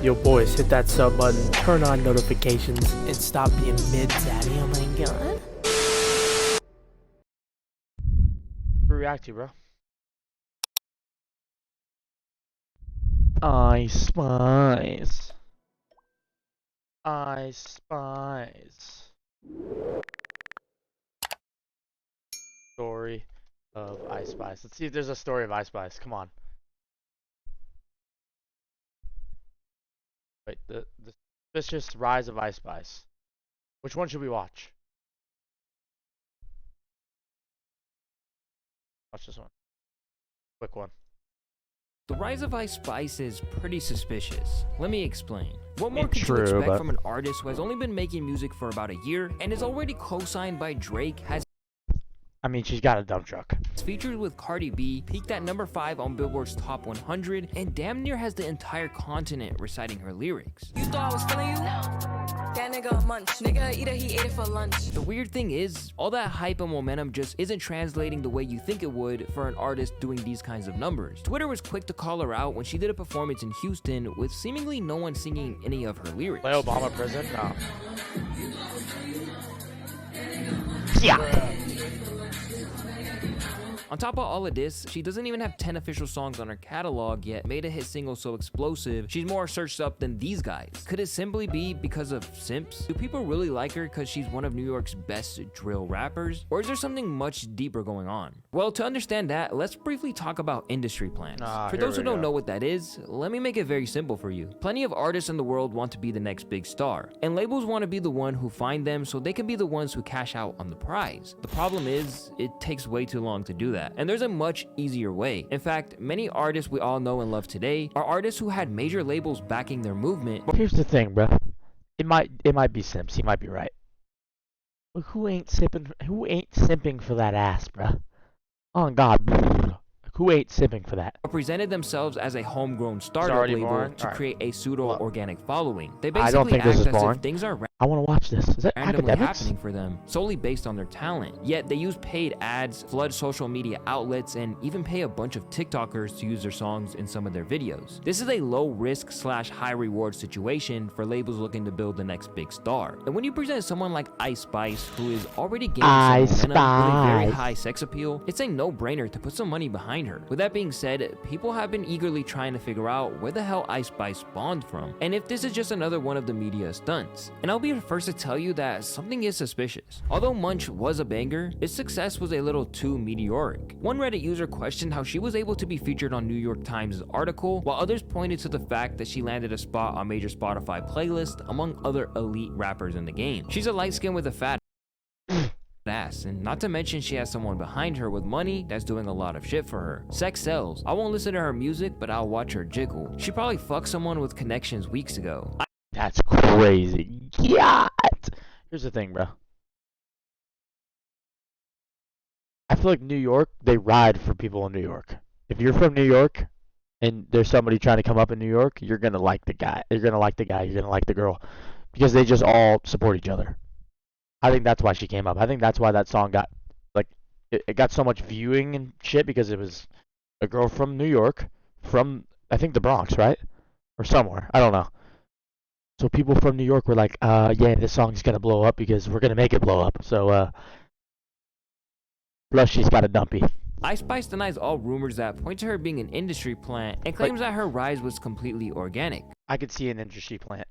Yo boys, hit that sub button, turn on notifications, and stop being mid-daddy. Oh my god. React to, bro. I spice. I spice. Story of I Spice. Let's see if there's a story of I Spice. Come on. Wait, the suspicious rise of I Spice. Which one should we watch? Watch this one. Quick one. The rise of Ice Spice is pretty suspicious. Let me explain. What more could you True, expect but- from an artist who has only been making music for about a year and is already co-signed by Drake, has I mean, she's got a dump truck. featured with Cardi B, peaked at number 5 on Billboard's Top 100, and damn near has the entire continent reciting her lyrics. You thought I was feeling you? That nigga a munch. Nigga eat it, he ate it for lunch. The weird thing is, all that hype and momentum just isn't translating the way you think it would for an artist doing these kinds of numbers. Twitter was quick to call her out when she did a performance in Houston with seemingly no one singing any of her lyrics. Play Obama prison? No. Yeah. On top of all of this, she doesn't even have 10 official songs on her catalog yet made a hit single so explosive, she's more searched up than these guys. Could it simply be because of simps? Do people really like her because she's one of New York's best drill rappers? Or is there something much deeper going on? Well, to understand that, let's briefly talk about industry plans. For those who don't know what that is, let me make it very simple for you. Plenty of artists in the world want to be the next big star, and labels want to be the one who find them so they can be the ones who cash out on the prize. The problem is, it takes way too long to do that. And there's a much easier way. In fact, many artists we all know and love today are artists who had major labels backing their movement. Here's the thing, bro. It might be simps. He might be right. But who ain't simping for that ass, bro? Oh God. Who ain't simping for that? Presented themselves as a homegrown startup already label born? to Alright. create a pseudo-organic following. They I don't basically think this act is as boring. if things are I want to watch this. Is that randomly academics? happening for them, solely based on their talent. Yet they use paid ads, flood social media outlets, and even pay a bunch of TikTokers to use their songs in some of their videos. This is a low risk / high reward situation for labels looking to build the next big star. And when you present someone like Ice Spice, who is already gaining some momentum with a very Spice. high sex appeal, it's a no-brainer to put some money behind her. With that being said, people have been eagerly trying to figure out where the hell Ice Spice spawned from, and if this is just another one of the media stunts. And I'll be the first to tell you that something is suspicious. Although Munch was a banger, its success was a little too meteoric. One Reddit user questioned how she was able to be featured on New York Times' article, while others pointed to the fact that she landed a spot on major Spotify playlists among other elite rappers in the game. She's a light skin with a fat ass, and not to mention she has someone behind her with money that's doing a lot of shit for her. Sex sells. I won't listen to her music, but I'll watch her jiggle. She probably fucked someone with connections weeks ago. That's crazy. Yeah. Here's the thing, bro. I feel like New York, they ride for people in New York. If you're from New York and there's somebody trying to come up in New York, you're going to like the guy. You're going to like the guy. You're going to like the girl. Because they just all support each other. I think that's why she came up. I think that's why that song got, like, it got so much viewing and shit because it was a girl from New York, from, I think, the Bronx, right? Or somewhere. I don't know. So people from New York were like, yeah, this song's going to blow up because we're going to make it blow up. So, plus she's got a dumpy. Ice Spice denies all rumors that point to her being an industry plant and claims that her rise was completely organic. I could see an industry plant.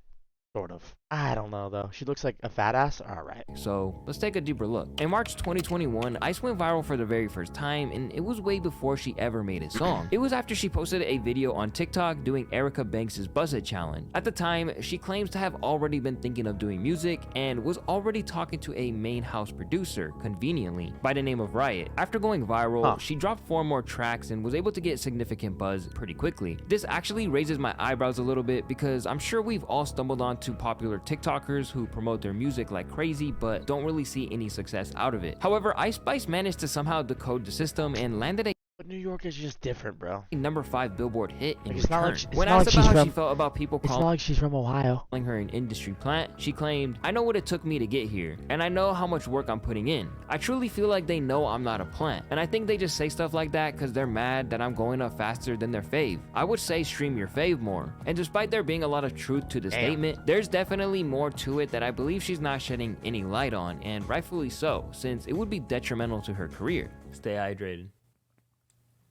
Sort of. I don't know, though. She looks like a fat ass. All right. So let's take a deeper look. In March 2021, Ice went viral for the very first time, and it was way before she ever made a song. It was after she posted a video on TikTok doing Erica Banks' Buzz It challenge. At the time, she claims to have already been thinking of doing music and was already talking to a main house producer, conveniently, by the name of Riot. After going viral, she dropped 4 more tracks and was able to get significant buzz pretty quickly. This actually raises my eyebrows a little bit because I'm sure we've all stumbled onto popular TikTokers who promote their music like crazy but don't really see any success out of it. However, Ice Spice managed to somehow decode the system and landed a But New York is just different, bro. number 5 Billboard hit in Like, it's not return. like it's When not asked like about she's how from- she felt about people It's not calling like she's from Ohio. her an industry plant, she claimed, "I know what it took me to get here, and I know how much work I'm putting in. I truly feel like they know I'm not a plant, and I think they just say stuff like that because they're mad that I'm going up faster than their fave. I would say stream your fave more." And despite there being a lot of truth to the statement, there's definitely more to it that I believe she's not shedding any light on, and rightfully so, since it would be detrimental to her career. Stay hydrated.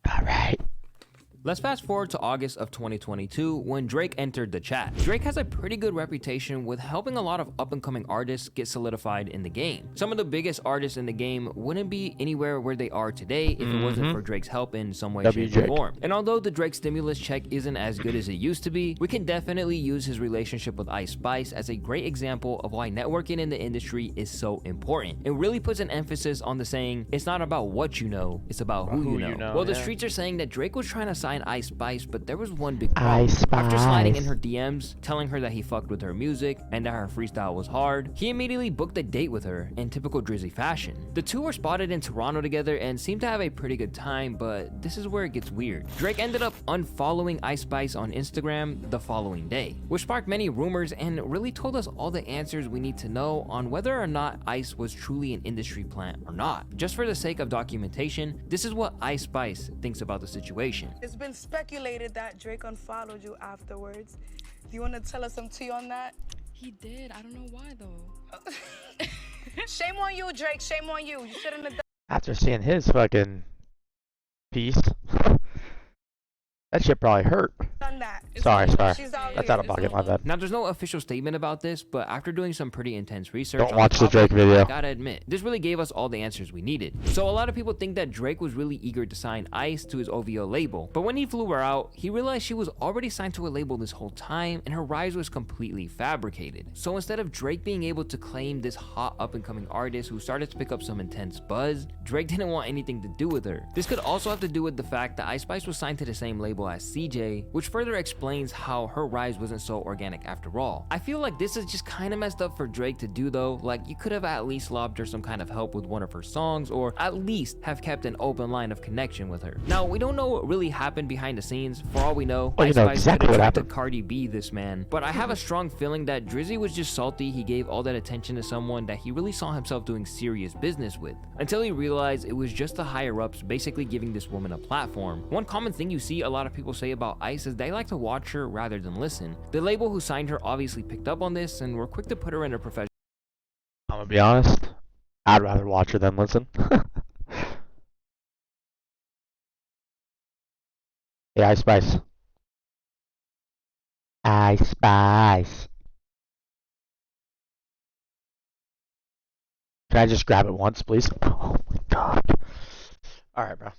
All right. Let's fast forward to August of 2022 when Drake entered the chat. Drake has a pretty good reputation with helping a lot of up-and-coming artists get solidified in the game. Some of the biggest artists in the game wouldn't be anywhere where they are today if it wasn't for Drake's help in some way, shape, or form. And although the Drake stimulus check isn't as good as it used to be, we can definitely use his relationship with Ice Spice as a great example of why networking in the industry is so important. It really puts an emphasis on the saying, it's not about what you know, it's about who you know. Well, the streets are saying that Drake was trying to sign Ice Spice, but there was one big problem. After sliding in her DMs, telling her that he fucked with her music and that her freestyle was hard, he immediately booked a date with her in typical Drizzy fashion. The two were spotted in Toronto together and seemed to have a pretty good time, but this is where it gets weird. Drake ended up unfollowing Ice Spice on Instagram the following day, which sparked many rumors and really told us all the answers we need to know on whether or not Ice was truly an industry plant or not. Just for the sake of documentation, this is what Ice Spice thinks about the situation. It's been speculated that Drake unfollowed you afterwards. Do you want to tell us some tea on that? He did. I don't know why though. Shame on you, Drake. Shame on you. You shouldn't have done After seeing his fucking piece, that shit probably hurt. that. Sorry. She's out That's here. out of pocket, my bad. Now, there's no official statement about this, but after doing some pretty intense research, Don't on watch the topic, Drake video. I gotta admit, this really gave us all the answers we needed. So a lot of people think that Drake was really eager to sign Ice to his OVO label, but when he flew her out, he realized she was already signed to a label this whole time, and her rise was completely fabricated. So instead of Drake being able to claim this hot up-and-coming artist who started to pick up some intense buzz, Drake didn't want anything to do with her. This could also have to do with the fact that Ice Spice was signed to the same label as CJ, which further explains how her rise wasn't so organic after all. I feel like this is just kind of messed up for Drake to do though. Like, you could have at least lobbed her some kind of help with one of her songs, or at least have kept an open line of connection with her. Now, we don't know what really happened behind the scenes. For all we know, Well, you Ice know Spice exactly could what have attracted happened. Cardi B this man, but I have a strong feeling that Drizzy was just salty he gave all that attention to someone that he really saw himself doing serious business with, until he realized it was just the higher ups basically giving this woman a platform. One common thing you see a lot of people say about Ice is they like to watch her rather than listen. The label who signed her obviously picked up on this and were quick to put her in a professional. I'm gonna be honest. I'd rather watch her than listen. Hey, Ice Spice. Ice Spice. Can I just grab it once, please? Oh my god. Alright, bro.